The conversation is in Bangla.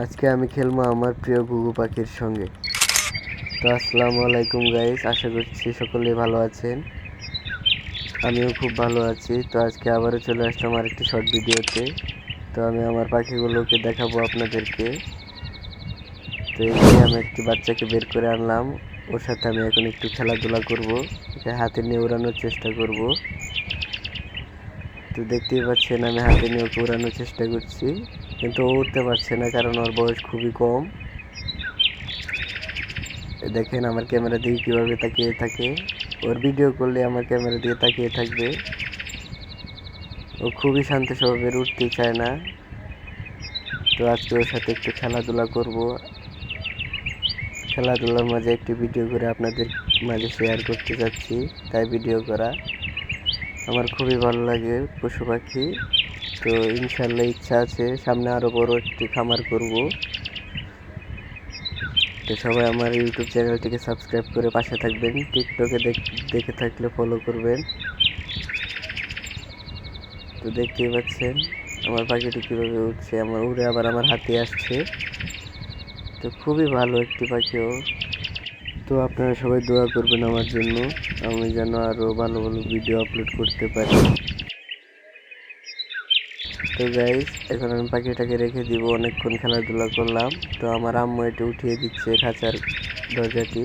আজকে আমি খেলবো আমার প্রিয় ঘুঘু পাখির সঙ্গে। তো আসসালামু আলাইকুম গাইস, আশা করছি সকলেই ভালো আছেন। আমিও খুব ভালো আছি। তো আজকে আবারও চলে আসলাম আরেকটি শর্ট ভিডিওতে। তো আমি আমার পাখিগুলোকে দেখাবো আপনাদেরকে। তো এই যে আমি একটি বাচ্চাকে বের করে আনলাম, ওর সাথে আমি এখন একটু খেলাধুলা করব, ওকে হাতে নিয়ে উড়ানোর চেষ্টা করব। তো দেখতেই পাচ্ছেন আমি হাতে নিয়ে ওকে উড়ানোর চেষ্টা করছি, কিন্তু ও উঠতে পারছে না, কারণ ওর বয়স খুবই কম। দেখেন আমার ক্যামেরা দিয়ে কীভাবে তাকিয়ে থাকে। ওর ভিডিও করলে আমার ক্যামেরা দিয়ে তাকিয়ে থাকবে। ও খুবই শান্ত স্বভাবের, উঠতে চায় না। তো আজকে ওর সাথে একটু খেলাধুলা করব। খেলাধুলার মাঝে একটি ভিডিও করে আপনাদের মাঝে শেয়ার করতে যাচ্ছি, তাই ভিডিও করা। আমার খুবই ভালো লাগে পশু পাখি। তো ইনশাল্লাহ ইচ্ছা আছে সামনে আরও বড় একটি খামার করব। তো সবাই আমার ইউটিউব চ্যানেলটিকে সাবস্ক্রাইব করে পাশে থাকবেন। টিকটকে দেখে থাকলে ফলো করবেন। তো দেখতেই পাচ্ছেন আমার পাখিটি কীভাবে উঠছে, আমার উড়ে আবার আমার হাতে আসছে। তো খুবই ভালো একটি পাখিও। তো আপনারা সবাই দোয়া করবেন আমার জন্য, আমি যেন আরও ভালো ভালো ভিডিও আপলোড করতে পারি। তো গাইস, এখন আমি পাখিটাকে রেখে দিব। অনেকক্ষণ খেলাধুলা করলাম। তো আমার আম্মু এটি উঠিয়ে দিচ্ছে খাঁচার দরজাটি।